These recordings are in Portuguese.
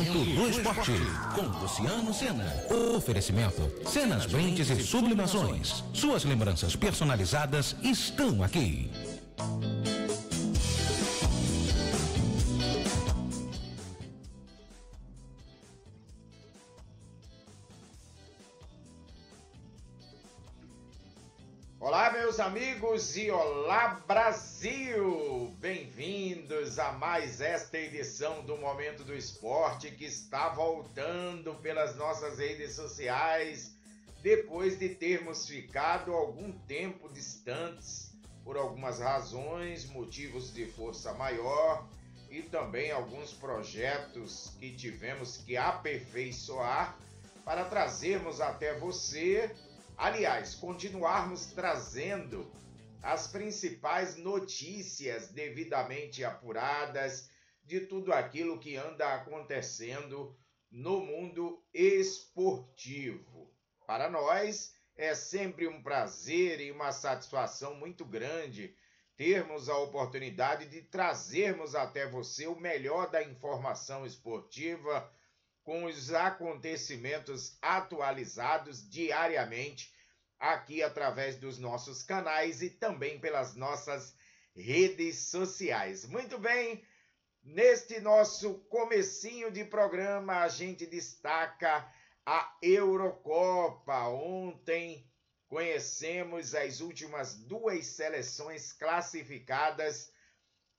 Momento do Esporte, com Luciano Sena. Oferecimento, Senas Brindes e Sublimações. Suas lembranças personalizadas estão aqui. Olá, meus amigos, e olá, Brasil! Bem-vindos a mais esta edição do Momento do Esporte, que está voltando pelas nossas redes sociais, depois de termos ficado algum tempo distantes por algumas razões, motivos de força maior e também alguns projetos que tivemos que aperfeiçoar para trazermos até você. Aliás, continuarmos trazendo as principais notícias devidamente apuradas de tudo aquilo que anda acontecendo no mundo esportivo. Para nós, é sempre um prazer e uma satisfação muito grande termos a oportunidade de trazermos até você o melhor da informação esportiva, com os acontecimentos atualizados diariamente aqui através dos nossos canais e também pelas nossas redes sociais. Muito bem, neste nosso comecinho de programa a gente destaca a Eurocopa. Ontem conhecemos as últimas duas seleções classificadas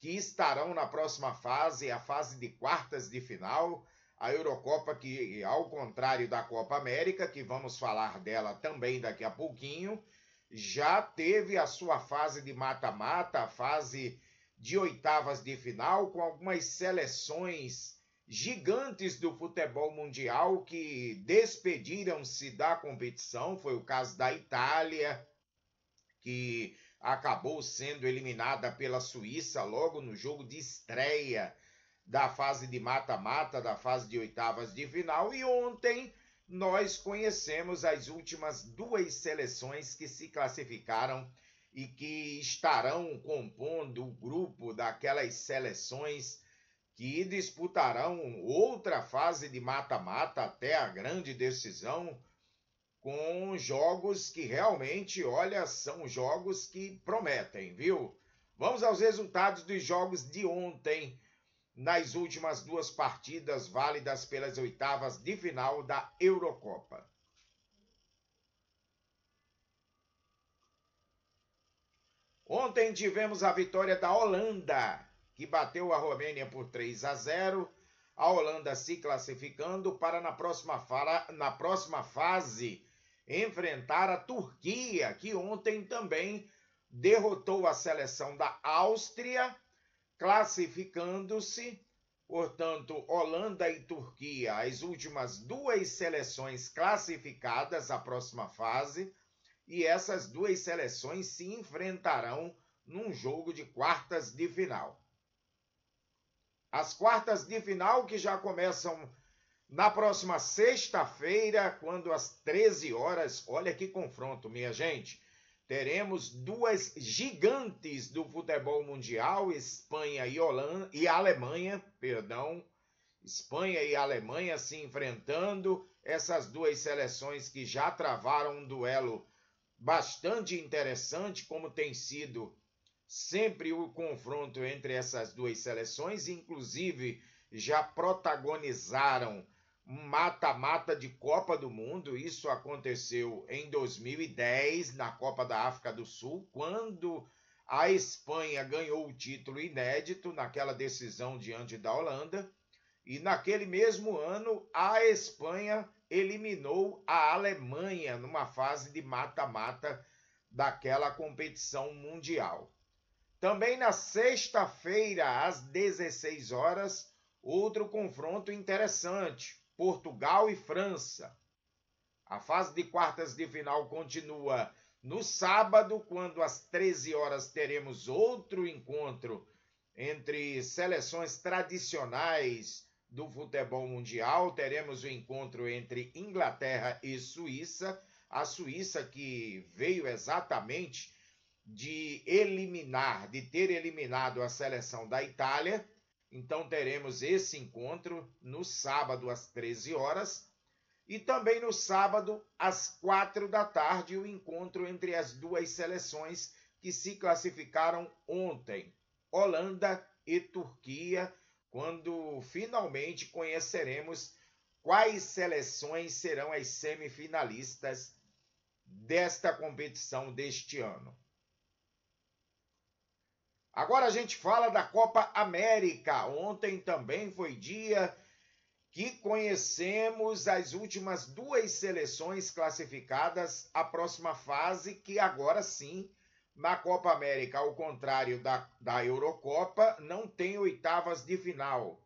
que estarão na próxima fase, a fase de quartas de final. A Eurocopa que, ao contrário da Copa América, que vamos falar dela também daqui a pouquinho, já teve a sua fase de mata-mata, a fase de oitavas de final, com algumas seleções gigantes do futebol mundial que despediram-se da competição. Foi o caso da Itália, que acabou sendo eliminada pela Suíça logo no jogo de estreia da fase de mata-mata, da fase de oitavas de final. E ontem nós conhecemos as últimas duas seleções que se classificaram e que estarão compondo o grupo daquelas seleções que disputarão outra fase de mata-mata até a grande decisão, com jogos que realmente, olha, são jogos que prometem, viu? Vamos aos resultados dos jogos de ontem, nas últimas duas partidas válidas pelas oitavas de final da Eurocopa. Ontem tivemos a vitória da Holanda, que bateu a Romênia por 3-0. A Holanda se classificando para na próxima fase enfrentar a Turquia, que ontem também derrotou a seleção da Áustria, classificando-se. Portanto, Holanda e Turquia, as últimas duas seleções classificadas à próxima fase, e essas duas seleções se enfrentarão num jogo de quartas de final. As quartas de final que já começam na próxima sexta-feira, quando às 13 horas, olha que confronto, minha gente. Teremos duas gigantes do futebol mundial, Espanha e Alemanha, Espanha e Alemanha se enfrentando, essas duas seleções que já travaram um duelo bastante interessante, como tem sido sempre o confronto entre essas duas seleções, inclusive já protagonizaram um mata-mata de Copa do Mundo. Isso aconteceu em 2010, na Copa da África do Sul, quando a Espanha ganhou o título inédito naquela decisão diante da Holanda. E naquele mesmo ano, a Espanha eliminou a Alemanha numa fase de mata-mata daquela competição mundial. Também na sexta-feira, às 16 horas, outro confronto interessante. Portugal e França. A fase de quartas de final continua no sábado, quando às 13 horas teremos outro encontro entre seleções tradicionais do futebol mundial. Teremos o encontro entre Inglaterra e Suíça. A Suíça que veio exatamente de ter eliminado a seleção da Itália, Então teremos esse encontro no sábado às 13 horas e também no sábado às 4 da tarde o encontro entre as duas seleções que se classificaram ontem, Holanda e Turquia, quando finalmente conheceremos quais seleções serão as semifinalistas desta competição deste ano. Agora a gente fala da Copa América. Ontem também foi dia que conhecemos as últimas duas seleções classificadas à próxima fase, que agora sim, na Copa América, ao contrário da Eurocopa, não tem oitavas de final.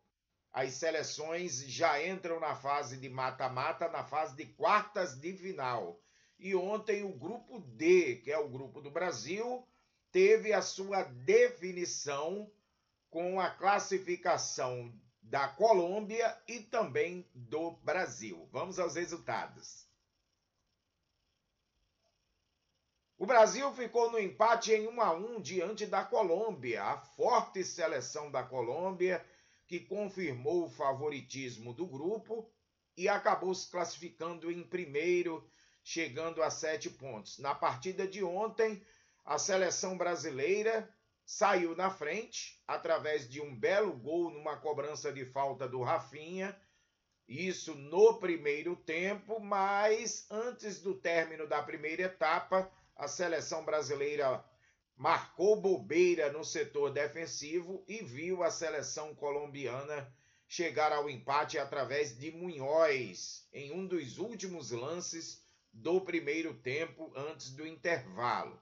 As seleções já entram na fase de mata-mata, na fase de quartas de final. E ontem o grupo D, que é o grupo do Brasil, teve a sua definição com a classificação da Colômbia e também do Brasil. Vamos aos resultados. O Brasil ficou no empate em 1-1 diante da Colômbia, a forte seleção da Colômbia, que confirmou o favoritismo do grupo e acabou se classificando em primeiro, chegando a 7 pontos. Na partida de ontem, a seleção brasileira saiu na frente através de um belo gol numa cobrança de falta do Rafinha, isso no primeiro tempo, mas antes do término da primeira etapa, a seleção brasileira marcou bobeira no setor defensivo e viu a seleção colombiana chegar ao empate através de Munhoz, em um dos últimos lances do primeiro tempo antes do intervalo.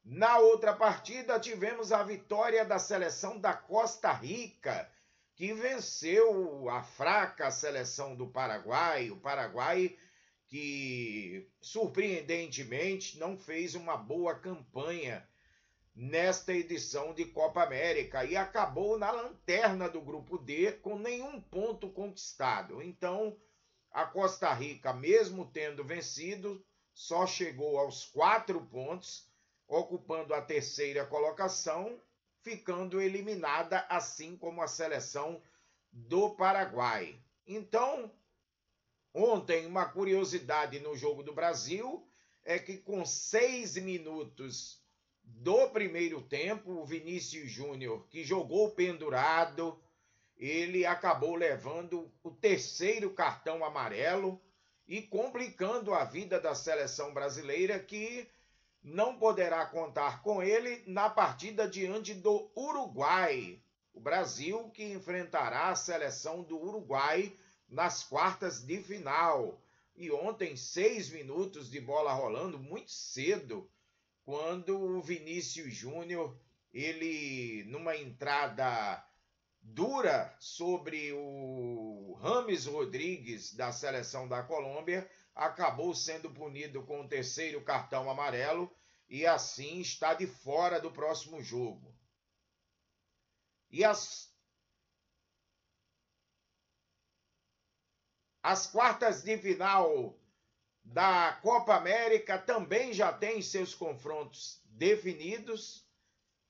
Na outra partida, tivemos a vitória da seleção da Costa Rica, que venceu a fraca seleção do Paraguai. O Paraguai, que surpreendentemente não fez uma boa campanha nesta edição de Copa América e acabou na lanterna do grupo D com nenhum ponto conquistado. Então, a Costa Rica, mesmo tendo vencido, só chegou aos 4 pontos, ocupando a terceira colocação, ficando eliminada, assim como a seleção do Paraguai. Então, ontem, uma curiosidade no jogo do Brasil é que com 6 minutos do primeiro tempo, o Vinícius Júnior, que jogou pendurado, ele acabou levando o terceiro cartão amarelo e complicando a vida da seleção brasileira, que não poderá contar com ele na partida diante do Uruguai. O Brasil que enfrentará a seleção do Uruguai nas quartas de final. E ontem, 6 minutos de bola rolando, muito cedo, quando o Vinícius Júnior, ele numa entrada dura sobre o James Rodrigues da seleção da Colômbia, acabou sendo punido com o terceiro cartão amarelo e assim está de fora do próximo jogo. E as quartas de final da Copa América também já têm seus confrontos definidos.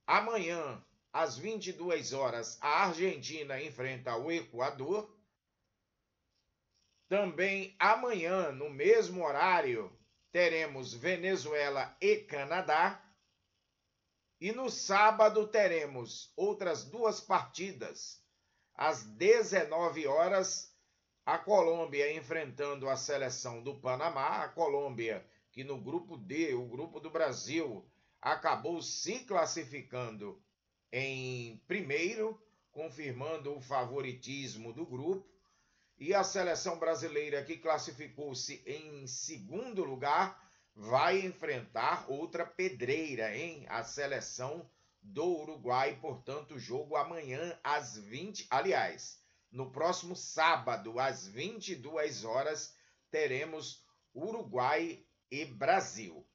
Amanhã, às 22 horas, a Argentina enfrenta o Equador. Também amanhã, no mesmo horário, teremos Venezuela e Canadá. E no sábado teremos outras duas partidas. Às 19 horas, a Colômbia enfrentando a seleção do Panamá. A Colômbia, que no grupo D, o grupo do Brasil, acabou se classificando em primeiro, confirmando o favoritismo do grupo. E a seleção brasileira, que classificou-se em segundo lugar, vai enfrentar outra pedreira, hein? A seleção do Uruguai. Portanto, o jogo amanhã às 20... Aliás, no próximo sábado, às 22 horas, teremos Uruguai e Brasil.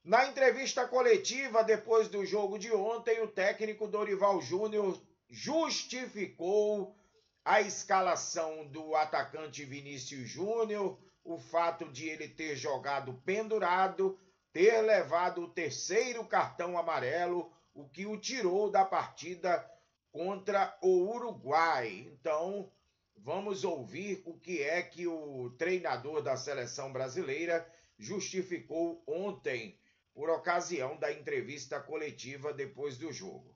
Na entrevista coletiva, depois do jogo de ontem, o técnico Dorival Júnior justificou a escalação do atacante Vinícius Júnior, o fato de ele ter jogado pendurado, ter levado o terceiro cartão amarelo, o que o tirou da partida contra o Uruguai. Então, vamos ouvir o que é que o treinador da seleção brasileira justificou ontem, por ocasião da entrevista coletiva depois do jogo.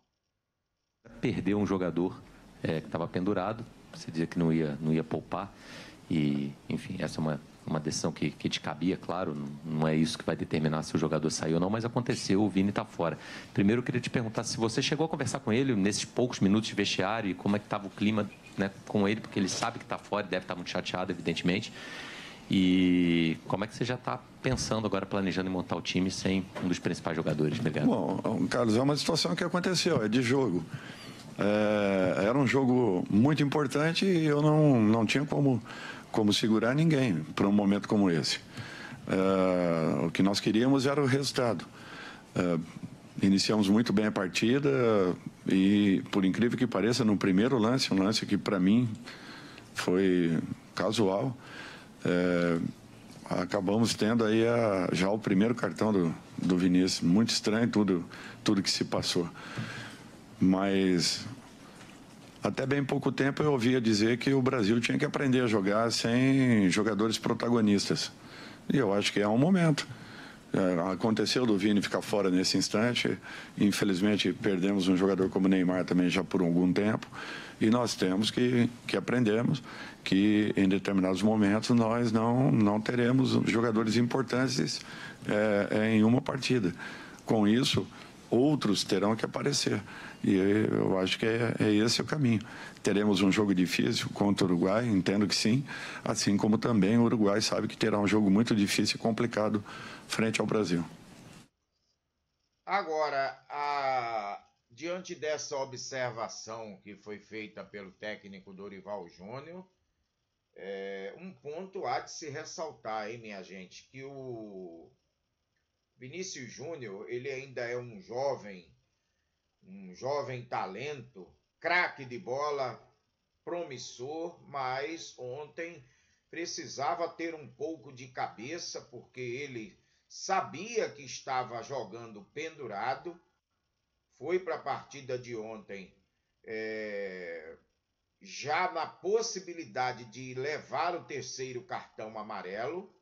Perdeu um jogador que estava pendurado, você dizia que não ia poupar, e, enfim, essa é uma decisão que te cabia, claro, não é isso que vai determinar se o jogador saiu ou não, mas aconteceu, o Vini está fora. Primeiro, eu queria te perguntar se você chegou a conversar com ele nesses poucos minutos de vestiário e como é que estava o clima, né, com ele, porque ele sabe que está fora e deve estar muito chateado, evidentemente. E como é que você já está pensando agora, planejando em montar o time sem um dos principais jogadores? Obrigado. Bom, Carlos, é uma situação que aconteceu, é de jogo. Era um jogo muito importante e eu não tinha como segurar ninguém para um momento como esse. O que nós queríamos era o resultado. Iniciamos muito bem a partida e, por incrível que pareça, no primeiro lance, um lance que para mim foi casual, acabamos tendo aí já o primeiro cartão do Vinícius. Muito estranho tudo que se passou. Mas até bem pouco tempo eu ouvia dizer que o Brasil tinha que aprender a jogar sem jogadores protagonistas. E eu acho que é um momento. Aconteceu do Vini ficar fora nesse instante. Infelizmente perdemos um jogador como o Neymar também já por algum tempo. E nós temos que aprendermos que em determinados momentos nós não teremos jogadores importantes em uma partida. Com isso, outros terão que aparecer. E eu acho que é esse o caminho. Teremos um jogo difícil contra o Uruguai, entendo que sim, assim como também o Uruguai sabe que terá um jogo muito difícil e complicado frente ao Brasil. Agora, diante dessa observação que foi feita pelo técnico Dorival Júnior, um ponto há de se ressaltar, hein, minha gente, que o Vinícius Júnior, ele ainda é um jovem talento, craque de bola, promissor, mas ontem precisava ter um pouco de cabeça, porque ele sabia que estava jogando pendurado, foi para a partida de ontem já na possibilidade de levar o terceiro cartão amarelo,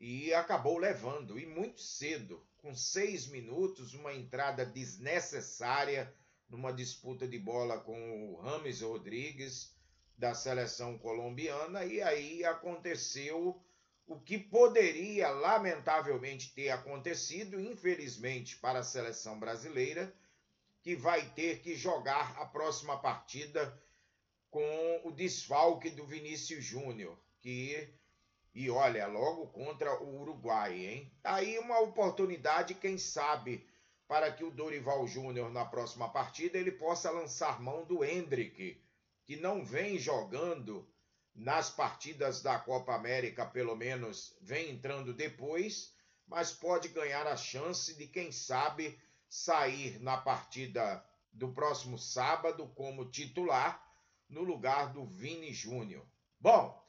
e acabou levando, e muito cedo, com 6 minutos, uma entrada desnecessária numa disputa de bola com o James Rodrigues, da seleção colombiana, e aí aconteceu o que poderia, lamentavelmente, ter acontecido, infelizmente, para a seleção brasileira, que vai ter que jogar a próxima partida com o desfalque do Vinícius Júnior, E olha, logo contra o Uruguai, hein? Aí uma oportunidade, quem sabe, para que o Dorival Júnior, na próxima partida, ele possa lançar mão do Endrick, que não vem jogando nas partidas da Copa América, pelo menos vem entrando depois, mas pode ganhar a chance de, quem sabe, sair na partida do próximo sábado como titular, no lugar do Vini Júnior. Bom,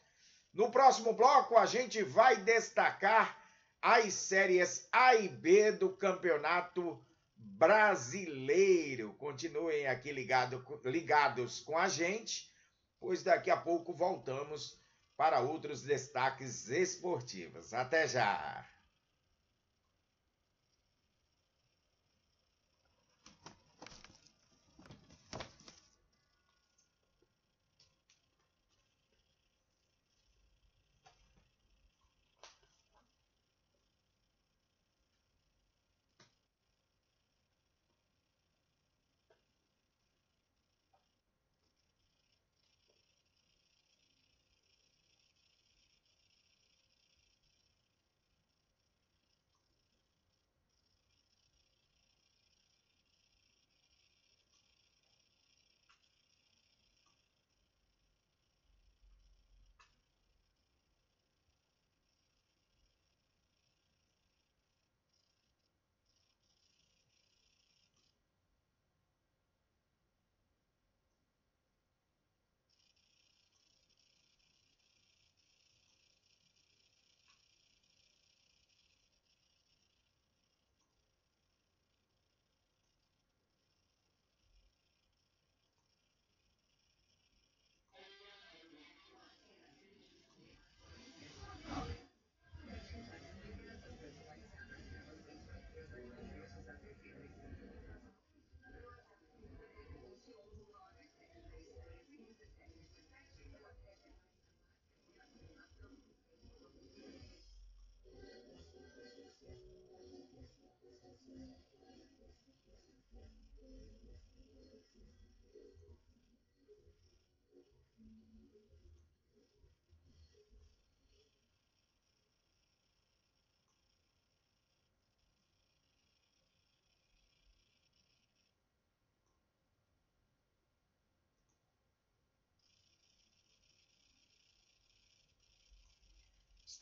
no próximo bloco, a gente vai destacar as séries A e B do Campeonato Brasileiro. Continuem aqui ligados com a gente, pois daqui a pouco voltamos para outros destaques esportivos. Até já!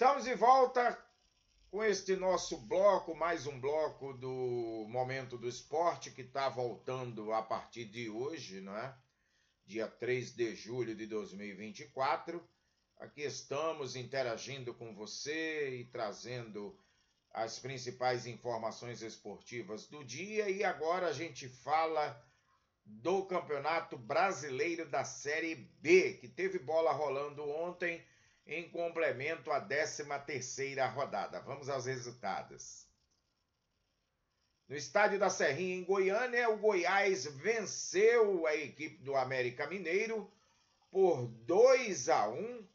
Estamos de volta com este nosso bloco, mais um bloco do Momento do Esporte, que está voltando a partir de hoje, não é? Dia 3 de julho de 2024. Aqui estamos interagindo com você e trazendo as principais informações esportivas do dia. E agora a gente fala do Campeonato Brasileiro da Série B, que teve bola rolando ontem em complemento à 13ª rodada. Vamos aos resultados. No estádio da Serrinha, em Goiânia, o Goiás venceu a equipe do América Mineiro por 2-1.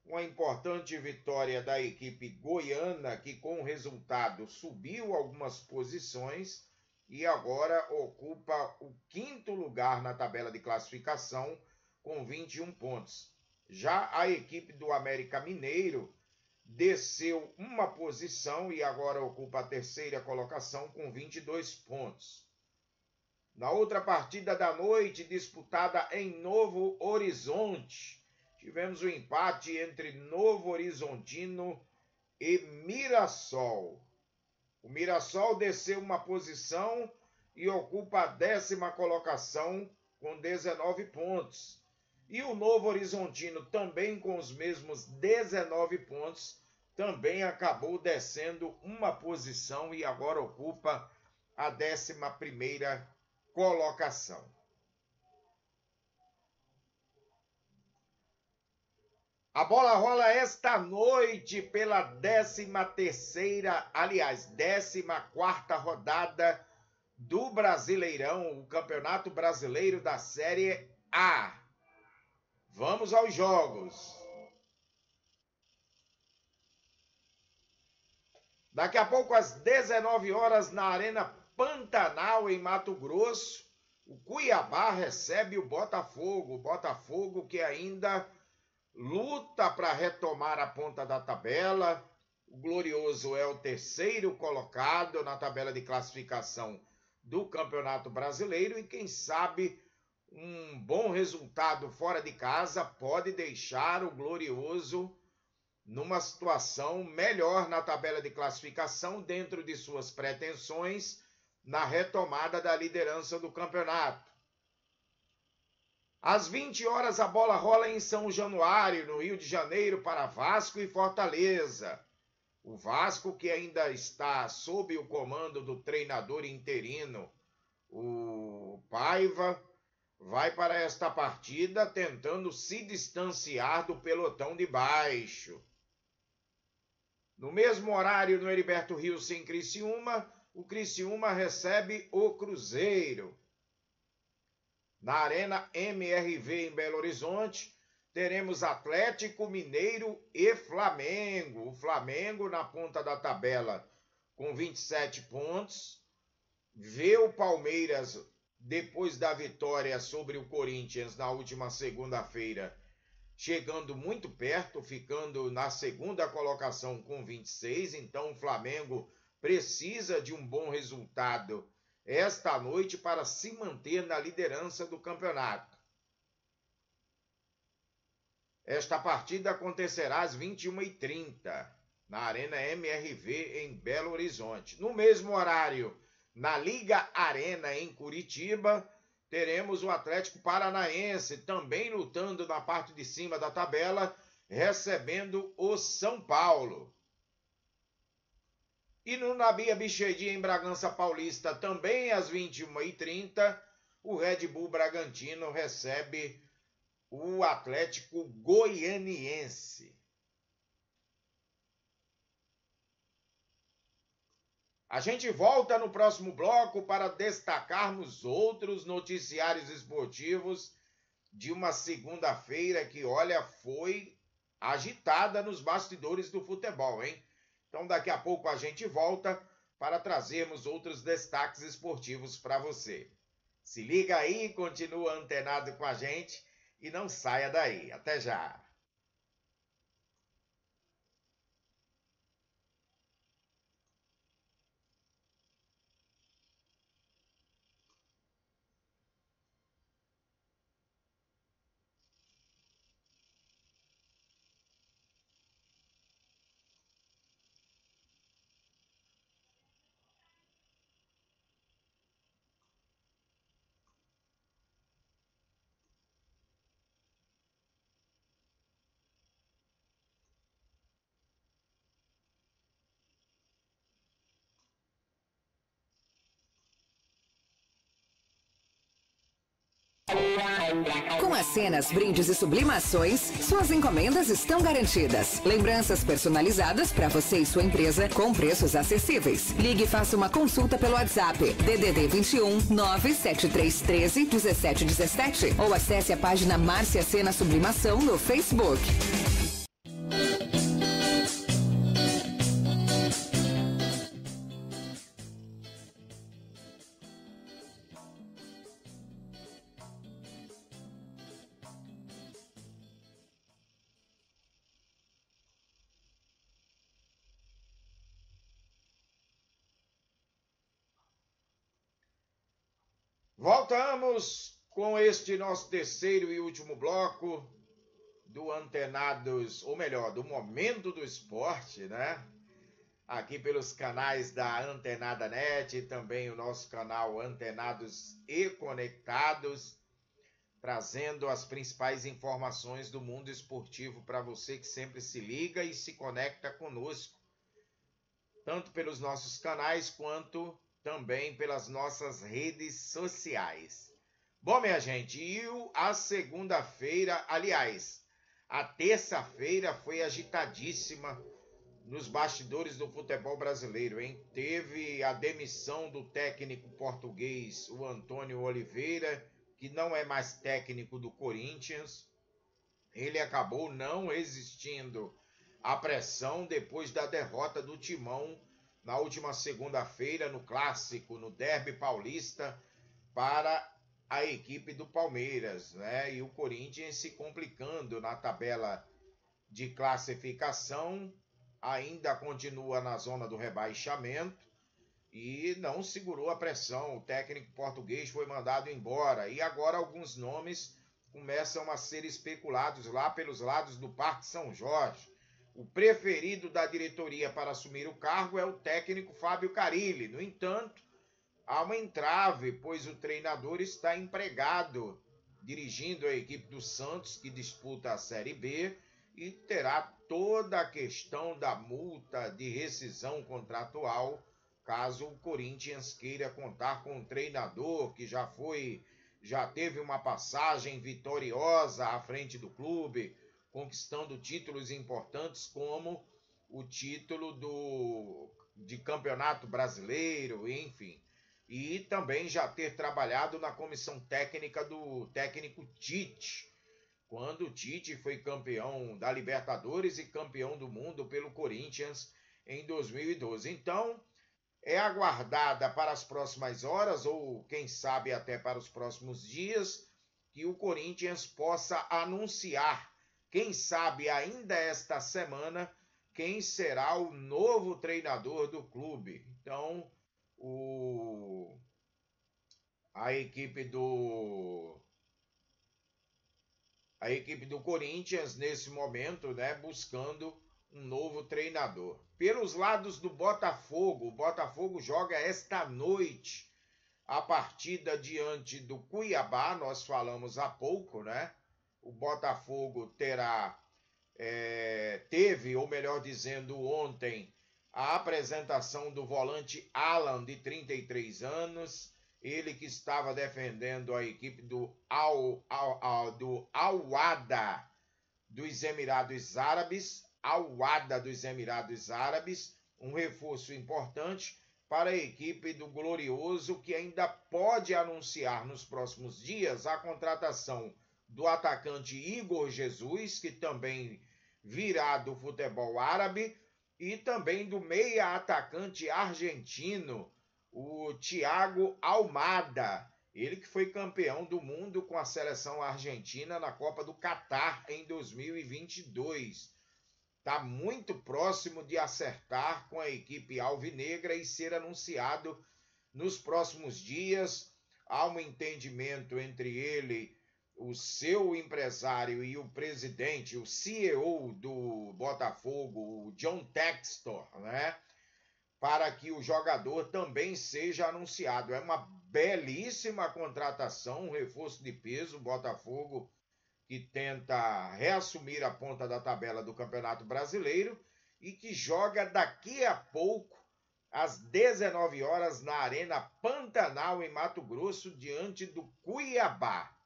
Uma importante vitória da equipe goiana, que com o resultado subiu algumas posições e agora ocupa o 5º lugar na tabela de classificação com 21 pontos. Já a equipe do América Mineiro desceu uma posição e agora ocupa a 3ª colocação com 22 pontos. Na outra partida da noite, disputada em Novo Horizonte, tivemos o empate entre Novo Horizontino e Mirassol. O Mirassol desceu uma posição e ocupa a 10ª colocação com 19 pontos. E o Novo Horizontino, também com os mesmos 19 pontos, também acabou descendo uma posição e agora ocupa a 11ª colocação. A bola rola esta noite pela 14ª rodada do Brasileirão, o Campeonato Brasileiro da Série A. Vamos aos jogos. Daqui a pouco, às 19 horas, na Arena Pantanal, em Mato Grosso, o Cuiabá recebe o Botafogo. O Botafogo que ainda luta para retomar a ponta da tabela. O Glorioso é o 3º colocado na tabela de classificação do Campeonato Brasileiro e quem sabe um bom resultado fora de casa pode deixar o Glorioso numa situação melhor na tabela de classificação dentro de suas pretensões na retomada da liderança do campeonato. Às 20 horas, a bola rola em São Januário, no Rio de Janeiro, para Vasco e Fortaleza. O Vasco, que ainda está sob o comando do treinador interino, o Paiva, vai para esta partida tentando se distanciar do pelotão de baixo. No mesmo horário, no Heriberto Rios, em Criciúma, o Criciúma recebe o Cruzeiro. Na Arena MRV, em Belo Horizonte, teremos Atlético Mineiro e Flamengo. O Flamengo na ponta da tabela com 27 pontos. Vê o Palmeiras, depois da vitória sobre o Corinthians na última segunda-feira, chegando muito perto, ficando na 2ª colocação com 26. Então o Flamengo precisa de um bom resultado esta noite para se manter na liderança do campeonato. Esta partida acontecerá às 21h30, na Arena MRV, em Belo Horizonte. No mesmo horário, na Liga Arena, em Curitiba, teremos o Atlético Paranaense, também lutando na parte de cima da tabela, recebendo o São Paulo. E no Nabi Abichedi, em Bragança Paulista, também às 21h30, o Red Bull Bragantino recebe o Atlético Goianiense. A gente volta no próximo bloco para destacarmos outros noticiários esportivos de uma segunda-feira que, olha, foi agitada nos bastidores do futebol, hein? Então, daqui a pouco a gente volta para trazermos outros destaques esportivos para você. Se liga aí, continua antenado com a gente e não saia daí. Até já! Com as cenas, brindes e sublimações, suas encomendas estão garantidas. Lembranças personalizadas para você e sua empresa com preços acessíveis. Ligue e faça uma consulta pelo WhatsApp DDD 21 97313 1717 ou acesse a página Márcia Cena Sublimação no Facebook. Voltamos com este nosso terceiro e último bloco do Antenados, ou melhor, do Momento do Esporte, né? Aqui pelos canais da Antenada Net e também o nosso canal Antenados e Conectados, trazendo as principais informações do mundo esportivo para você que sempre se liga e se conecta conosco, tanto pelos nossos canais quanto também pelas nossas redes sociais. Bom, minha gente, e a segunda-feira, aliás, a terça-feira foi agitadíssima nos bastidores do futebol brasileiro, hein? Teve a demissão do técnico português, o Antônio Oliveira, que não é mais técnico do Corinthians. Ele acabou não resistindo à pressão depois da derrota do Timão na última segunda-feira, no Clássico, no Derby Paulista, para a equipe do Palmeiras, né? E o Corinthians se complicando na tabela de classificação, ainda continua na zona do rebaixamento e não segurou a pressão. O técnico português foi mandado embora e agora alguns nomes começam a ser especulados lá pelos lados do Parque São Jorge. O preferido da diretoria para assumir o cargo é o técnico Fábio Carille. No entanto, há uma entrave, pois o treinador está empregado dirigindo a equipe do Santos, que disputa a Série B, e terá toda a questão da multa de rescisão contratual, caso o Corinthians queira contar com um treinador que já teve uma passagem vitoriosa à frente do clube, conquistando títulos importantes como o título de Campeonato Brasileiro, enfim. E também já ter trabalhado na comissão técnica do técnico Tite, quando o Tite foi campeão da Libertadores e campeão do mundo pelo Corinthians em 2012. Então, é aguardada para as próximas horas, ou quem sabe até para os próximos dias, que o Corinthians possa anunciar, quem sabe ainda esta semana, quem será o novo treinador do clube. Então, a equipe do Corinthians, nesse momento, né, buscando um novo treinador. Pelos lados do Botafogo, o Botafogo joga esta noite a partida diante do Cuiabá, nós falamos há pouco, né? O Botafogo teve, ou melhor dizendo, ontem, a apresentação do volante Alan, de 33 anos, ele que estava defendendo a equipe do Al-Wahda dos Emirados Árabes, um reforço importante para a equipe do Glorioso, que ainda pode anunciar nos próximos dias a contratação do atacante Igor Jesus, que também virá do futebol árabe, e também do meia-atacante argentino, o Thiago Almada, ele que foi campeão do mundo com a seleção argentina na Copa do Catar em 2022. Está muito próximo de acertar com a equipe alvinegra e ser anunciado nos próximos dias. Há um entendimento entre ele, o seu empresário e o presidente, o CEO do Botafogo, o John Textor, né? Para que o jogador também seja anunciado. É uma belíssima contratação, um reforço de peso. O Botafogo que tenta reassumir a ponta da tabela do Campeonato Brasileiro e que joga daqui a pouco, às 19 horas, na Arena Pantanal, em Mato Grosso, diante do Cuiabá.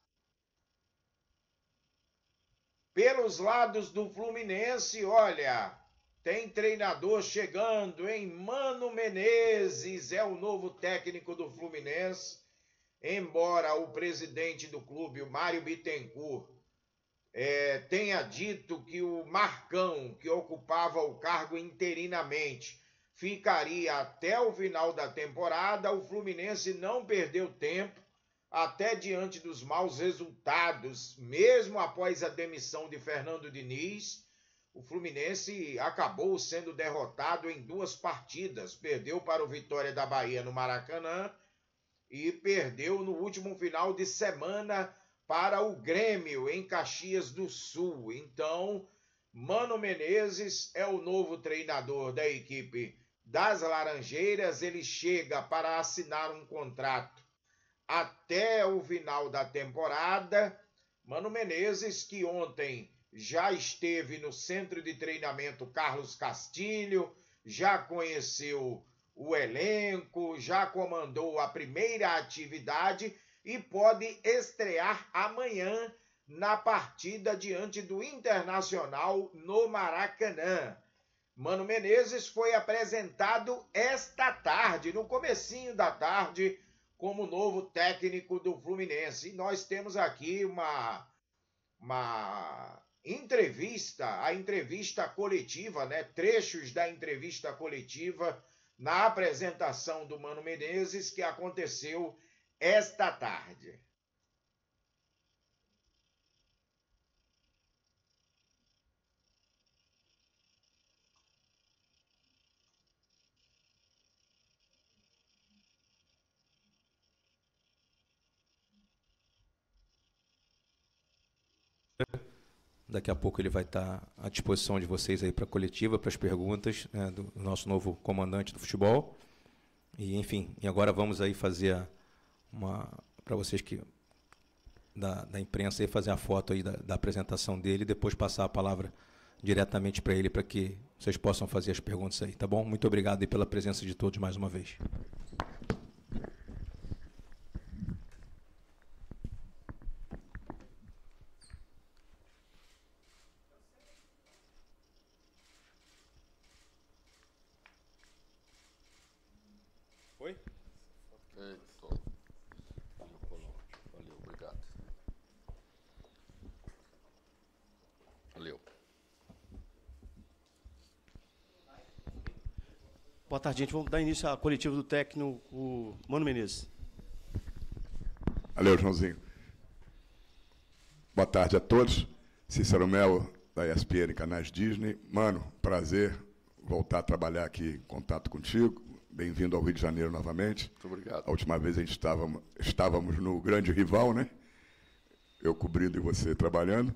Pelos lados do Fluminense, olha, tem treinador chegando, hein? Mano Menezes é o novo técnico do Fluminense. Embora o presidente do clube, o Mário Bittencourt, tenha dito que o Marcão, que ocupava o cargo interinamente, ficaria até o final da temporada, o Fluminense não perdeu tempo, até diante dos maus resultados, mesmo após a demissão de Fernando Diniz. O Fluminense acabou sendo derrotado em 2 partidas, perdeu para o Vitória da Bahia no Maracanã e perdeu no último final de semana para o Grêmio em Caxias do Sul. Então, Mano Menezes é o novo treinador da equipe das Laranjeiras. Ele chega para assinar um contrato até o final da temporada. Mano Menezes, que ontem já esteve no centro de treinamento Carlos Castilho, já conheceu o elenco, já comandou a primeira atividade e pode estrear amanhã na partida diante do Internacional no Maracanã. Mano Menezes foi apresentado esta tarde, no comecinho da tarde, como novo técnico do Fluminense. E nós temos aqui uma entrevista, a entrevista coletiva, né? Trechos da entrevista coletiva na apresentação do Mano Menezes, que aconteceu esta tarde. Daqui a pouco ele vai estar à disposição de vocês aí para a coletiva, para as perguntas, né, do nosso novo comandante do futebol. E, enfim, e agora vamos aí fazer para vocês que da imprensa aí, fazer a foto aí da apresentação dele e depois passar a palavra diretamente para ele, para que vocês possam fazer as perguntas aí, tá bom? Muito obrigado aí pela presença de todos mais uma vez. Oi? Valeu, obrigado. Valeu. Boa tarde, gente. Vamos dar início à coletiva do técnico, o Mano Menezes. Valeu, Joãozinho. Boa tarde a todos. Cícero Melo, da ESPN Canais Disney. Mano, prazer voltar a trabalhar aqui em contato contigo. Bem-vindo ao Rio de Janeiro novamente. Muito obrigado. A última vez a gente estávamos no grande rival, né? Eu cobrindo e você trabalhando.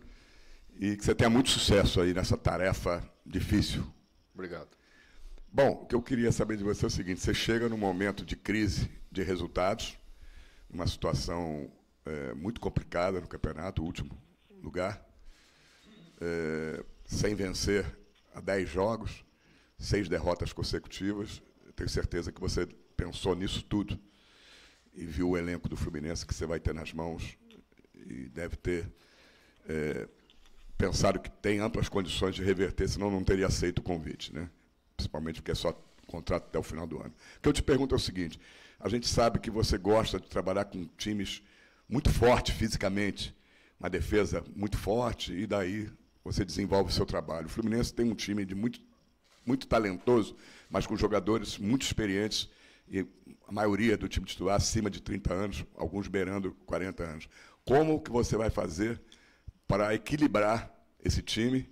E que você tenha muito sucesso aí nessa tarefa difícil. Obrigado. Bom, o que eu queria saber de você é o seguinte: você chega num momento de crise de resultados, numa situação muito complicada no campeonato, último lugar, sem vencer há 10 jogos, 6 derrotas consecutivas. Tenho certeza que você pensou nisso tudo e viu o elenco do Fluminense que você vai ter nas mãos e deve ter pensado que tem amplas condições de reverter, senão não teria aceito o convite, né? Principalmente porque é só contrato até o final do ano. O que eu te pergunto é o seguinte: a gente sabe que você gosta de trabalhar com times muito fortes fisicamente, uma defesa muito forte, e daí você desenvolve o seu trabalho. O Fluminense tem um time de muito talentoso, mas com jogadores muito experientes, e a maioria do time titular acima de 30 anos, alguns beirando 40 anos. Como que você vai fazer para equilibrar esse time?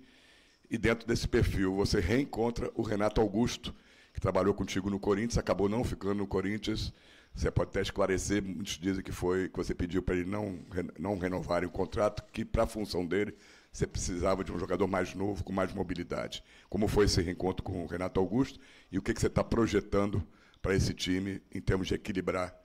E dentro desse perfil, você reencontra o Renato Augusto, que trabalhou contigo no Corinthians, acabou não ficando no Corinthians. Você pode até esclarecer, muitos dizem que você pediu para ele não renovarem o contrato, que para a função dele você precisava de um jogador mais novo, com mais mobilidade. Como foi esse reencontro com o Renato Augusto e o que você está projetando para esse time em termos de equilibrar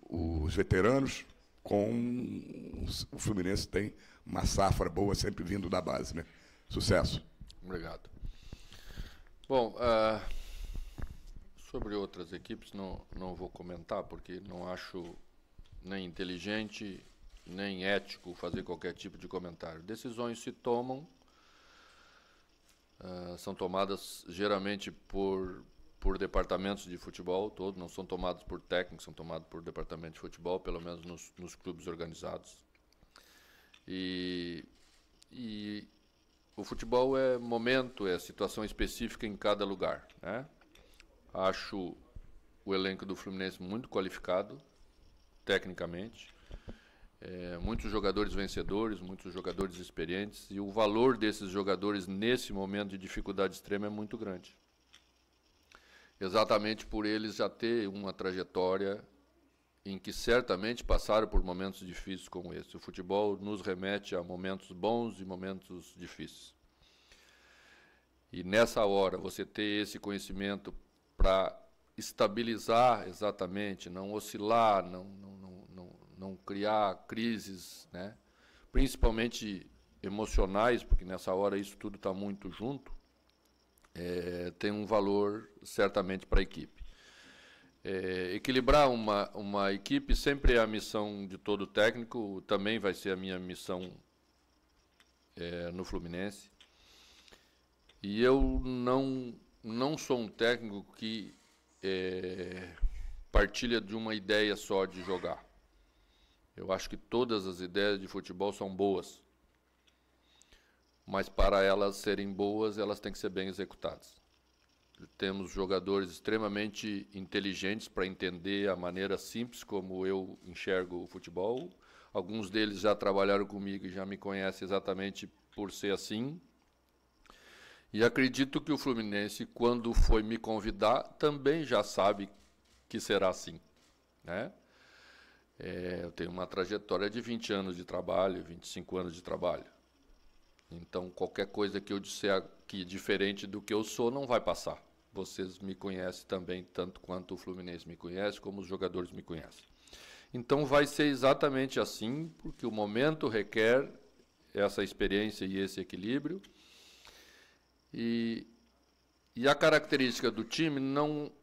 os veteranos com o Fluminense tem uma safra boa sempre vindo da base, né? Sucesso. Obrigado. Bom, sobre outras equipes não vou comentar, porque não acho nem inteligente nem ético fazer qualquer tipo de comentário. Decisões se tomam, são tomadas geralmente por departamentos de futebol todo, não são tomadas por técnicos, são tomadas por departamento de futebol, pelo menos nos clubes organizados. E o futebol é momento, é situação específica em cada lugar, né? Acho o elenco do Fluminense muito qualificado, tecnicamente. Muitos jogadores vencedores, muitos jogadores experientes, e o valor desses jogadores nesse momento de dificuldade extrema é muito grande. Exatamente por eles já ter uma trajetória em que certamente passaram por momentos difíceis como esse. O futebol nos remete a momentos bons e momentos difíceis. E nessa hora, você ter esse conhecimento para estabilizar exatamente, não oscilar, não criar crises, né? Principalmente emocionais, porque nessa hora isso tudo está muito junto, tem um valor certamente para a equipe. Equilibrar uma equipe sempre é a missão de todo técnico, também vai ser a minha missão no Fluminense. E eu não sou um técnico que partilha de uma ideia só de jogar. Eu acho que todas as ideias de futebol são boas, mas para elas serem boas, elas têm que ser bem executadas. Temos jogadores extremamente inteligentes para entender a maneira simples como eu enxergo o futebol. Alguns deles já trabalharam comigo e já me conhecem exatamente por ser assim. E acredito que o Fluminense, quando foi me convidar, também já sabe que será assim, né? Eu tenho uma trajetória de 20 anos de trabalho, 25 anos de trabalho. Então, qualquer coisa que eu disser aqui diferente do que eu sou, não vai passar. Vocês me conhecem também, tanto quanto o Fluminense me conhece, como os jogadores me conhecem. Então, vai ser exatamente assim, porque o momento requer essa experiência e esse equilíbrio. E a característica do time,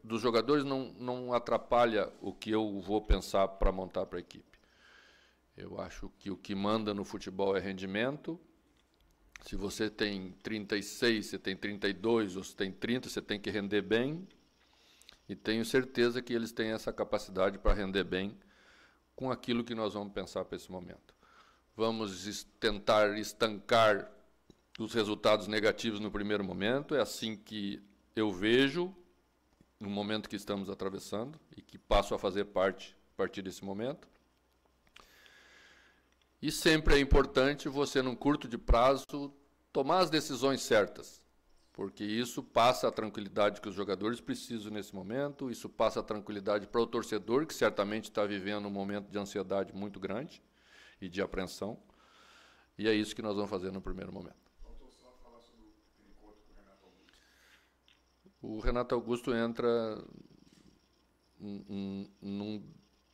dos jogadores, não atrapalha o que eu vou pensar para montar para a equipe. Eu acho que o que manda no futebol é rendimento. Se você tem 36, você tem 32, ou você tem 30, você tem que render bem. E tenho certeza que eles têm essa capacidade para render bem com aquilo que nós vamos pensar para esse momento. Vamos tentar estancar os resultados negativos no primeiro momento. É assim que eu vejo no momento que estamos atravessando e que passo a fazer parte a partir desse momento. E sempre é importante você, num curto de prazo, tomar as decisões certas, porque isso passa a tranquilidade que os jogadores precisam nesse momento, isso passa a tranquilidade para o torcedor, que certamente está vivendo um momento de ansiedade muito grande e de apreensão, e é isso que nós vamos fazer no primeiro momento. O Renato Augusto entra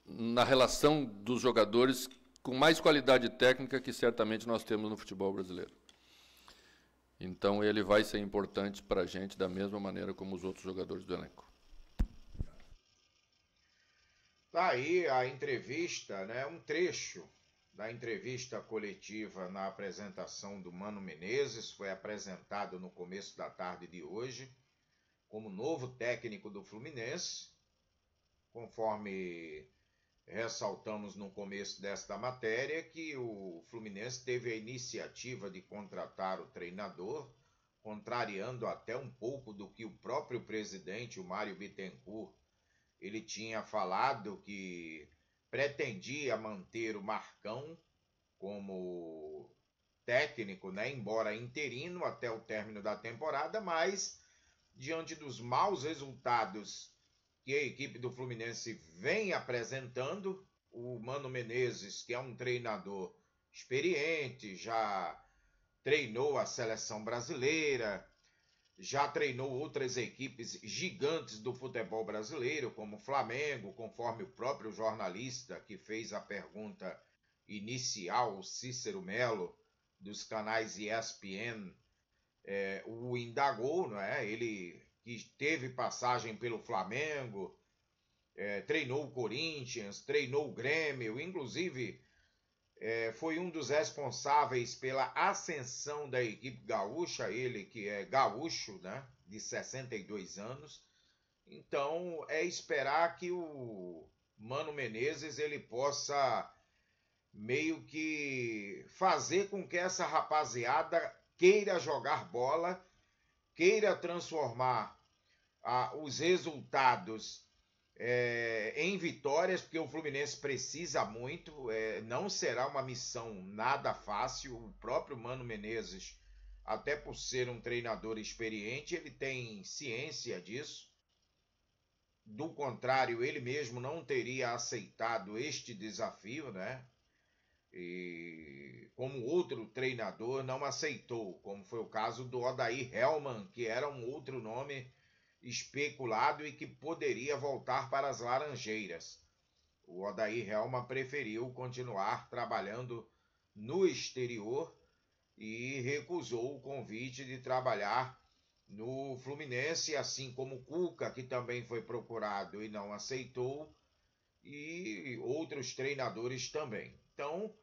na relação dos jogadores com mais qualidade técnica que certamente nós temos no futebol brasileiro. Então ele vai ser importante para a gente da mesma maneira como os outros jogadores do elenco. Tá aí a entrevista, né? Um trecho da entrevista coletiva na apresentação do Mano Menezes, foi apresentado no começo da tarde de hoje como novo técnico do Fluminense, conforme ressaltamos no começo desta matéria, que o Fluminense teve a iniciativa de contratar o treinador, contrariando até um pouco do que o próprio presidente, o Mário Bittencourt, ele tinha falado que pretendia manter o Marcão como técnico, né, embora interino até o término da temporada, mas diante dos maus resultados que a equipe do Fluminense vem apresentando, o Mano Menezes, que é um treinador experiente, já treinou a seleção brasileira, já treinou outras equipes gigantes do futebol brasileiro, como o Flamengo, conforme o próprio jornalista que fez a pergunta inicial, o Cícero Melo, dos canais ESPN, o indagou, não é? Ele que teve passagem pelo Flamengo, treinou o Corinthians, treinou o Grêmio, inclusive foi um dos responsáveis pela ascensão da equipe gaúcha, ele que é gaúcho, né, de 62 anos. Então, é esperar que o Mano Menezes ele possa meio que fazer com que essa rapaziada queira jogar bola, queira transformar os resultados em vitórias, porque o Fluminense precisa muito, não será uma missão nada fácil. O próprio Mano Menezes, até por ser um treinador experiente, ele tem ciência disso. Do contrário, ele mesmo não teria aceitado este desafio, né? E como outro treinador não aceitou, como foi o caso do Odair Hellmann, que era um outro nome especulado e que poderia voltar para as Laranjeiras. O Odair Hellmann preferiu continuar trabalhando no exterior e recusou o convite de trabalhar no Fluminense, assim como o Cuca, que também foi procurado e não aceitou, e outros treinadores também. Então,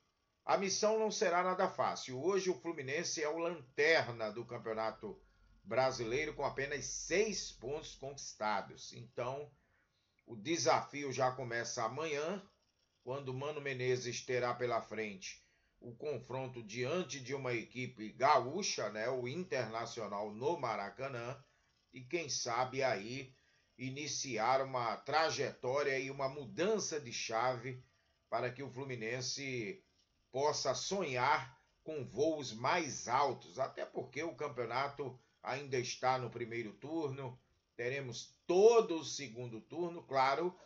a missão não será nada fácil. Hoje o Fluminense é o lanterna do Campeonato Brasileiro com apenas 6 pontos conquistados. Então, o desafio já começa amanhã, quando o Mano Menezes terá pela frente o confronto diante de uma equipe gaúcha, né, o Internacional no Maracanã, e quem sabe aí iniciar uma trajetória e uma mudança de chave para que o Fluminense possa sonhar com voos mais altos, até porque o campeonato ainda está no primeiro turno, teremos todo o segundo turno, claro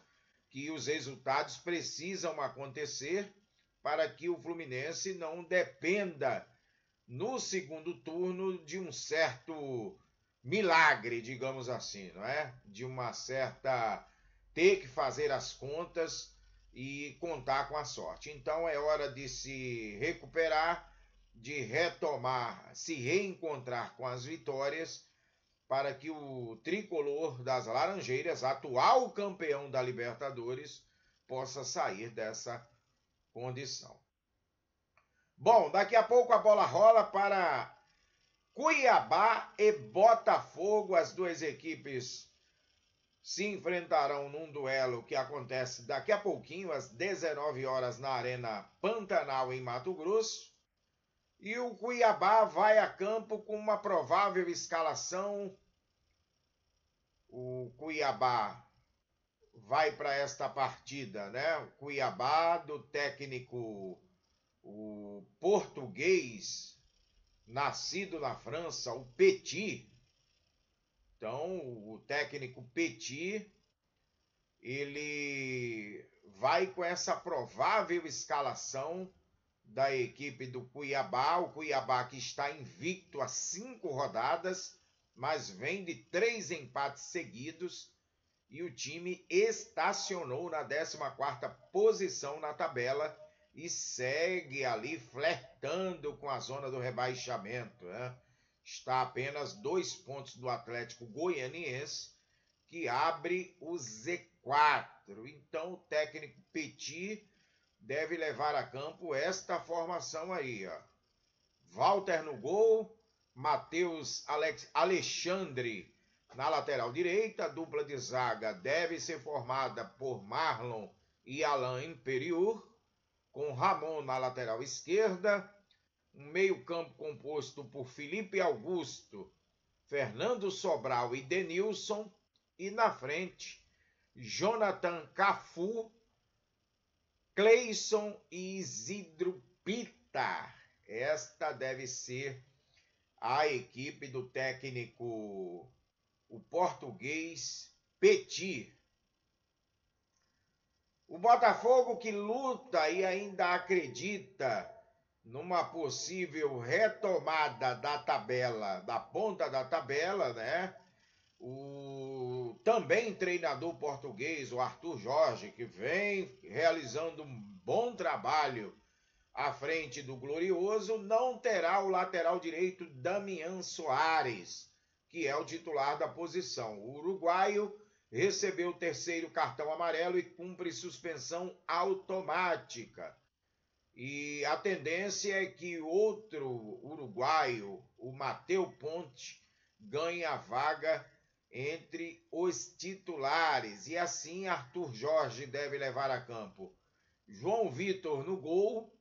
que os resultados precisam acontecer para que o Fluminense não dependa no segundo turno de um certo milagre, digamos assim, não é? De uma certa ter que fazer as contas e contar com a sorte. Então é hora de se recuperar, de retomar, se reencontrar com as vitórias, para que o tricolor das Laranjeiras, atual campeão da Libertadores, possa sair dessa condição. Bom, daqui a pouco a bola rola para Cuiabá e Botafogo. As duas equipes se enfrentarão num duelo que acontece daqui a pouquinho, às 19 horas, na Arena Pantanal, em Mato Grosso. E o Cuiabá vai a campo com uma provável escalação. O Cuiabá vai para esta partida, né? O Cuiabá do técnico, o português, nascido na França, o Petit. Então, o técnico Petit, ele vai com essa provável escalação da equipe do Cuiabá. O Cuiabá que está invicto há 5 rodadas, mas vem de 3 empates seguidos, e o time estacionou na 14ª posição na tabela e segue ali flertando com a zona do rebaixamento, né? Está a apenas 2 pontos do Atlético Goianiense, que abre o Z4. Então o técnico Petit deve levar a campo esta formação aí, ó. Walter no gol, Matheus Alexandre na lateral direita. A dupla de zaga deve ser formada por Marlon e Alain Imperiur, com Ramon na lateral esquerda. Um meio-campo composto por Felipe Augusto, Fernando Sobral e Denilson. E na frente, Jonathan Cafu, Cleison e Isidro Pita. Esta deve ser a equipe do técnico, o português Petit. O Botafogo, que luta e ainda acredita numa possível retomada da tabela, da ponta da tabela, né? O também treinador português, o Arthur Jorge, que vem realizando um bom trabalho à frente do Glorioso, não terá o lateral direito Damian Soares, que é o titular da posição. O uruguaio recebeu o 3º cartão amarelo e cumpre suspensão automática. E a tendência é que outro uruguaio, o Matheus Ponte, ganhe a vaga entre os titulares. E assim Arthur Jorge deve levar a campo João Vitor no gol,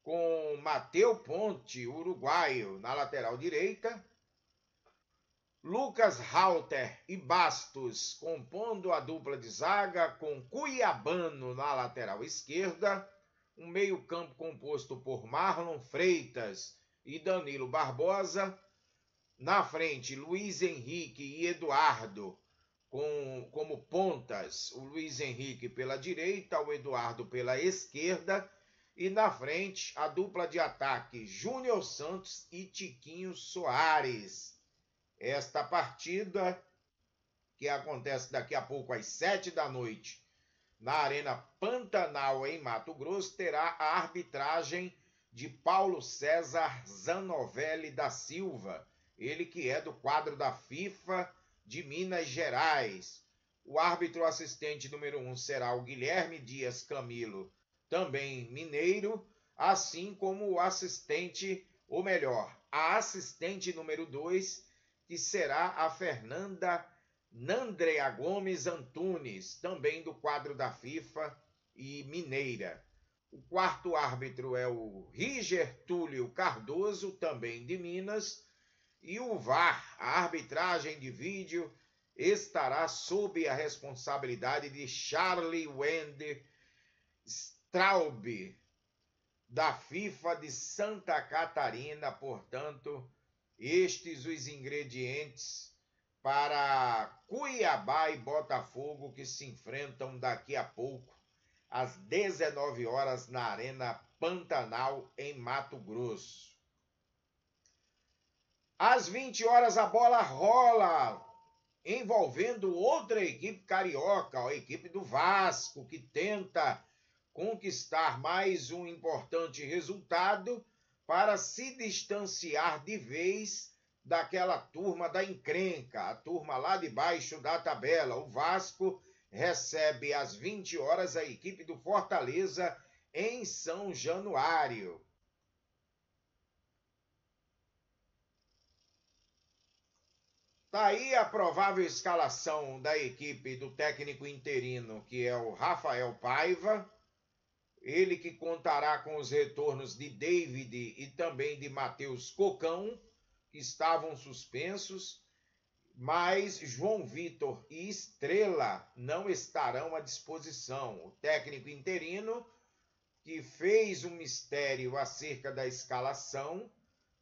com Matheus Ponte, uruguaio, na lateral direita, Lucas Halter e Bastos compondo a dupla de zaga, com Cuiabano na lateral esquerda, um meio-campo composto por Marlon Freitas e Danilo Barbosa, na frente Luiz Henrique e Eduardo como pontas, o Luiz Henrique pela direita, o Eduardo pela esquerda, e na frente a dupla de ataque Júnior Santos e Tiquinho Soares. Esta partida, que acontece daqui a pouco às 7 da noite, na Arena Pantanal, em Mato Grosso, terá a arbitragem de Paulo César Zanovelli da Silva, ele que é do quadro da FIFA de Minas Gerais. O árbitro assistente número 1 será o Guilherme Dias Camilo, também mineiro, assim como o assistente, ou melhor, a assistente número 2, que será a Fernanda Nandrea Gomes Antunes, também do quadro da FIFA e mineira. O quarto árbitro é o Riger Túlio Cardoso, também de Minas, e o VAR, a arbitragem de vídeo, estará sob a responsabilidade de Charlie Wende Straub, da FIFA de Santa Catarina. Portanto, estes os ingredientes para Cuiabá e Botafogo, que se enfrentam daqui a pouco, às 19 horas, na Arena Pantanal, em Mato Grosso. Às 20 horas, a bola rola, envolvendo outra equipe carioca, a equipe do Vasco, que tenta conquistar mais um importante resultado para se distanciar de vez daquela turma da encrenca, a turma lá de baixo da tabela. O Vasco recebe às 20 horas a equipe do Fortaleza em São Januário. Está aí a provável escalação da equipe do técnico interino, que é o Rafael Paiva. Ele que contará com os retornos de David e também de Matheus Cocão, que estavam suspensos, mas João Vitor e Estrela não estarão à disposição. O técnico interino, que fez um mistério acerca da escalação,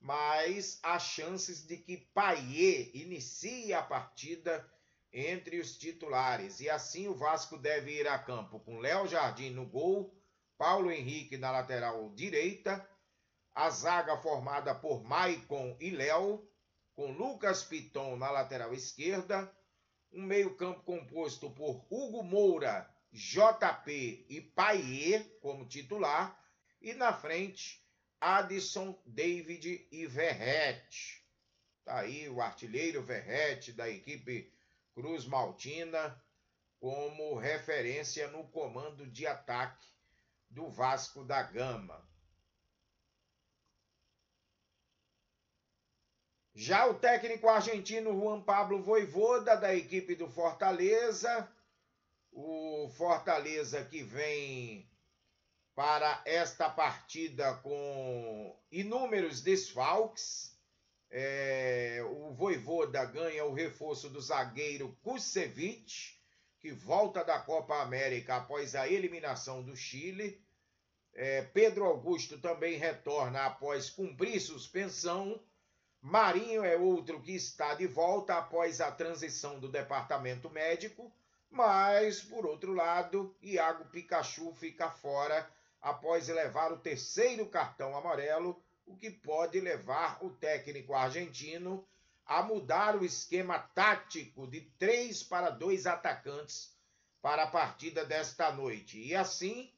mas há chances de que Payet inicie a partida entre os titulares. E assim o Vasco deve ir a campo com Léo Jardim no gol, Paulo Henrique na lateral direita, a zaga formada por Maicon e Léo, com Lucas Piton na lateral esquerda, um meio-campo composto por Hugo Moura, JP e Payet como titular, e na frente Adson, David e Verrete. Está aí o artilheiro Verrete da equipe Cruz Maltina como referência no comando de ataque do Vasco da Gama. Já o técnico argentino Juan Pablo Vojvoda, da equipe do Fortaleza, o Fortaleza que vem para esta partida com inúmeros desfalques. O Vojvoda ganha o reforço do zagueiro Kusevich, que volta da Copa América após a eliminação do Chile. Pedro Augusto também retorna após cumprir suspensão. Marinho é outro que está de volta após a transição do departamento médico, mas, por outro lado, Iago Pikachu fica fora após levar o terceiro cartão amarelo, o que pode levar o técnico argentino a mudar o esquema tático de 3 para 2 atacantes para a partida desta noite. E assim,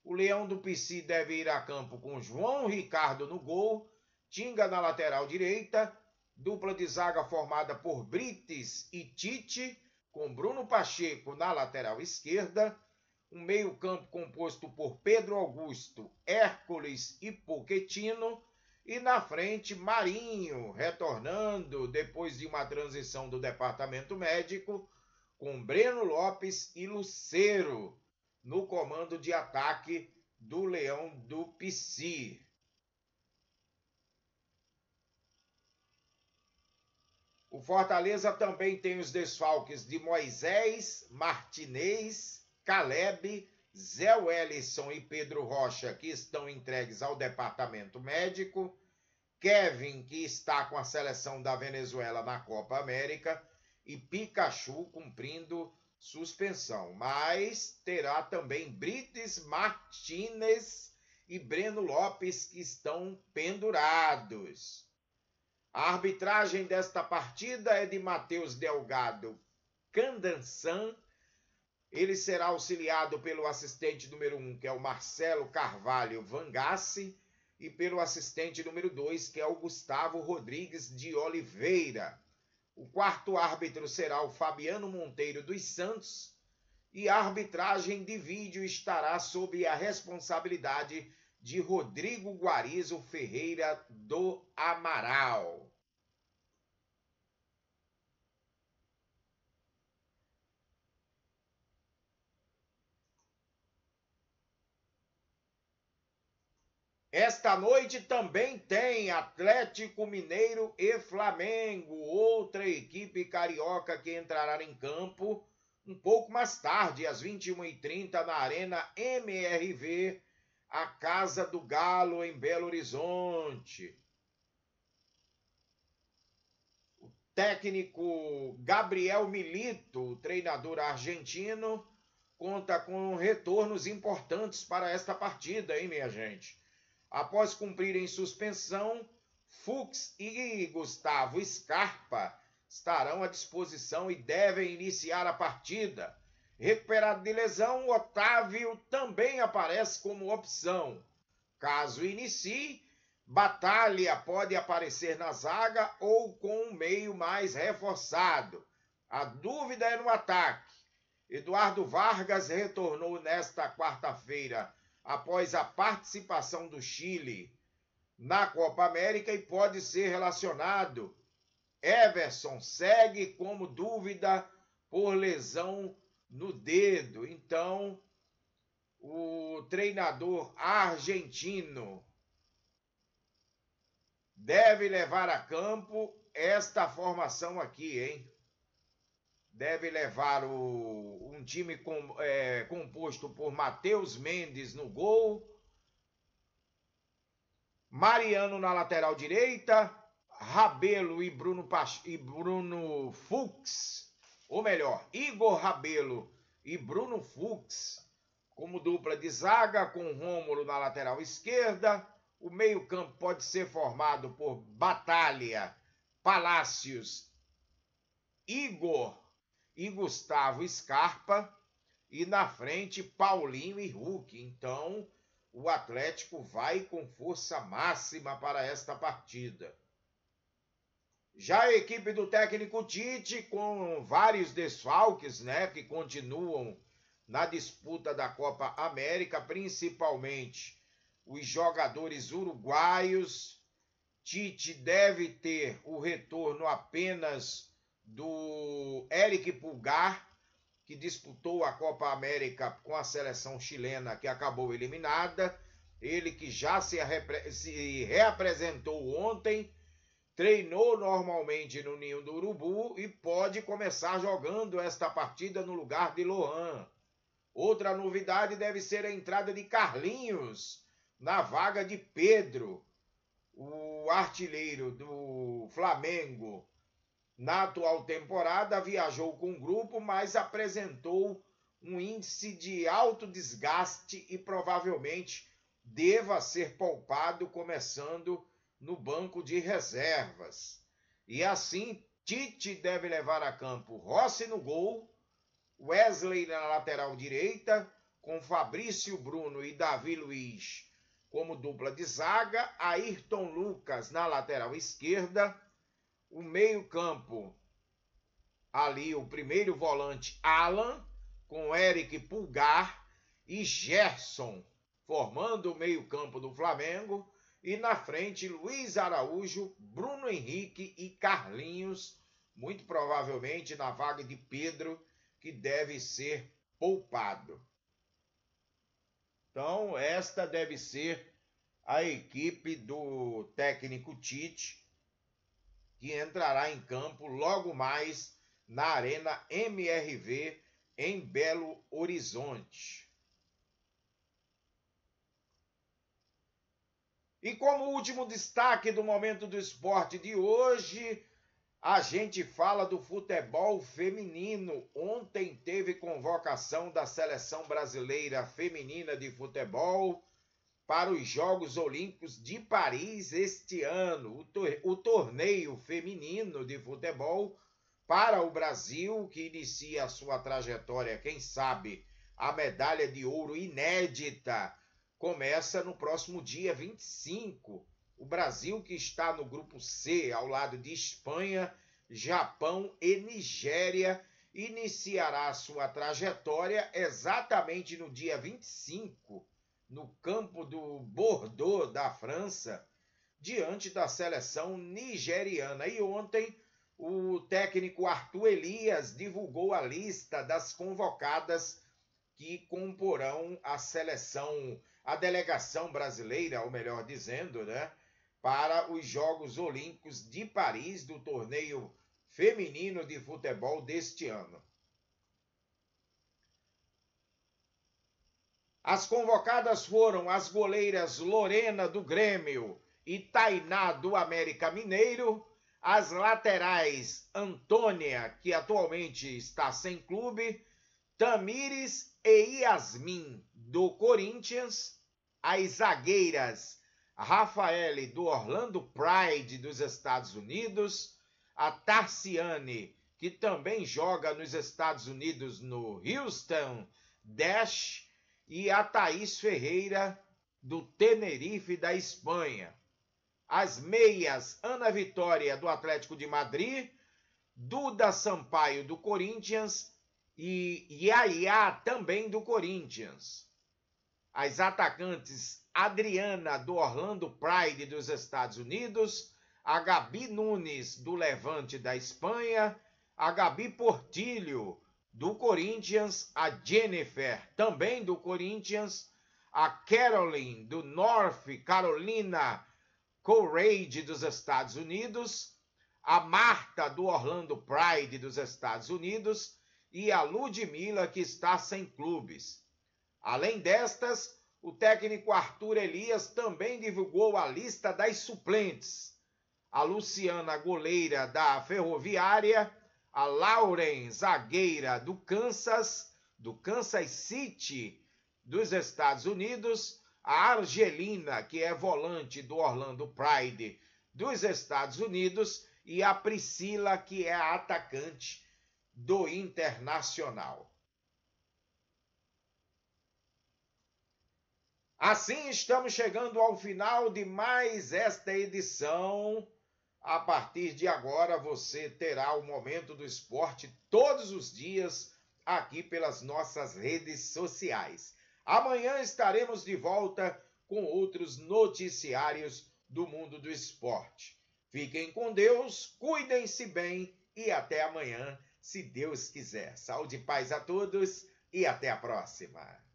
o Leão do Pici deve ir a campo com João Ricardo no gol, Tinga na lateral direita, dupla de zaga formada por Brites e Tite, com Bruno Pacheco na lateral esquerda, um meio-campo composto por Pedro Augusto, Hércules e Pochettino, e na frente Marinho, retornando depois de uma transição do departamento médico, com Breno Lopes e Lucero no comando de ataque do Leão do Pici. O Fortaleza também tem os desfalques de Moisés, Martinez, Caleb, Zé Wellison e Pedro Rocha, que estão entregues ao departamento médico, Kevin, que está com a seleção da Venezuela na Copa América, e Pikachu cumprindo suspensão. Mas terá também Brites Martínez e Breno Lopes, que estão pendurados. A arbitragem desta partida é de Matheus Delgado Candansan. Ele será auxiliado pelo assistente número 1, que é o Marcelo Carvalho Vangassi, e pelo assistente número 2, que é o Gustavo Rodrigues de Oliveira. O quarto árbitro será o Fabiano Monteiro dos Santos, e a arbitragem de vídeo estará sob a responsabilidade de Rodrigo Guarizo Ferreira do Amaral. Esta noite também tem Atlético Mineiro e Flamengo, outra equipe carioca que entrará em campo um pouco mais tarde, às 21h30, na Arena MRV, a Casa do Galo, em Belo Horizonte. O técnico Gabriel Milito, treinador argentino, conta com retornos importantes para esta partida, hein, minha gente? Após cumprirem suspensão, Fux e Gustavo Scarpa estarão à disposição e devem iniciar a partida. Recuperado de lesão, Otávio também aparece como opção. Caso inicie, Batalha pode aparecer na zaga ou com um meio mais reforçado. A dúvida é no ataque. Eduardo Vargas retornou nesta quarta-feira após a participação do Chile na Copa América e pode ser relacionado. Everson segue como dúvida por lesão no dedo. Então, o treinador argentino deve levar a campo esta formação aqui, hein? Deve levar um time composto por Matheus Mendes no gol, Mariano na lateral direita, Rabelo e Bruno Fux, ou melhor, Igor Rabelo e Bruno Fux como dupla de zaga, com Rômulo na lateral esquerda. O meio-campo pode ser formado por Batalha, Palácios, Igor e Gustavo Scarpa, e na frente Paulinho e Hulk. Então, o Atlético vai com força máxima para esta partida. Já a equipe do técnico Tite, com vários desfalques, né, que continuam na disputa da Copa América, principalmente os jogadores uruguaios. Tite deve ter o retorno apenas do Eric Pulgar, que disputou a Copa América com a seleção chilena, que acabou eliminada. Ele que já se reapresentou ontem, treinou normalmente no Ninho do Urubu e pode começar jogando esta partida no lugar de Lohan. Outra novidade deve ser a entrada de Carlinhos na vaga de Pedro, o artilheiro do Flamengo. Na atual temporada, viajou com o grupo, mas apresentou um índice de alto desgaste e provavelmente deva ser poupado, começando no banco de reservas. E assim, Tite deve levar a campo Rossi no gol, Wesley na lateral direita, com Fabrício Bruno e Davi Luiz como dupla de zaga, Ayrton Lucas na lateral esquerda, o meio-campo, ali o primeiro volante Alan, com Eric Pulgar, e Gerson, formando o meio-campo do Flamengo. E na frente, Luiz Araújo, Bruno Henrique e Carlinhos, muito provavelmente na vaga de Pedro, que deve ser poupado. Então, esta deve ser a equipe do técnico Tite, que entrará em campo logo mais na Arena MRV, em Belo Horizonte. E como último destaque do Momento do Esporte de hoje, a gente fala do futebol feminino. Ontem teve convocação da Seleção Brasileira Feminina de Futebol para os Jogos Olímpicos de Paris este ano. O torneio feminino de futebol para o Brasil, que inicia a sua trajetória, quem sabe, a medalha de ouro inédita, começa no próximo dia 25. O Brasil, que está no grupo C, ao lado de Espanha, Japão e Nigéria, iniciará sua trajetória exatamente no dia 25, no campo do Bordeaux, da França, diante da seleção nigeriana. E ontem, o técnico Arthur Elias divulgou a lista das convocadas que comporão a seleção, a delegação brasileira, ou melhor dizendo, né, para os Jogos Olímpicos de Paris, do torneio feminino de futebol deste ano. As convocadas foram as goleiras Lorena, do Grêmio, e Tainá, do América Mineiro, as laterais Antônia, que atualmente está sem clube, Tamires e Yasmin, do Corinthians, as zagueiras Rafaele, do Orlando Pride, dos Estados Unidos, a Tarciane, que também joga nos Estados Unidos no Houston Dash, e a Thaís Ferreira, do Tenerife, da Espanha. As meias Ana Vitória, do Atlético de Madrid, Duda Sampaio, do Corinthians, e Yaya, também do Corinthians. As atacantes Adriana, do Orlando Pride, dos Estados Unidos, a Gabi Nunes, do Levante, da Espanha, a Gabi Portillo, do Corinthians, a Jennifer, também do Corinthians, a Caroline, do North Carolina Courage, dos Estados Unidos, a Marta, do Orlando Pride, dos Estados Unidos, e a Ludmila, que está sem clubes. Além destas, o técnico Arthur Elias também divulgou a lista das suplentes. A Luciana, goleira da Ferroviária, a Lauren, zagueira do Kansas City, dos Estados Unidos, a Argelina, que é volante do Orlando Pride, dos Estados Unidos, e a Priscila, que é a atacante do Internacional. Assim, estamos chegando ao final de mais esta edição. A partir de agora, você terá o Momento do Esporte todos os dias aqui pelas nossas redes sociais. Amanhã estaremos de volta com outros noticiários do mundo do esporte. Fiquem com Deus, cuidem-se bem e até amanhã, se Deus quiser. Saúde e paz a todos e até a próxima.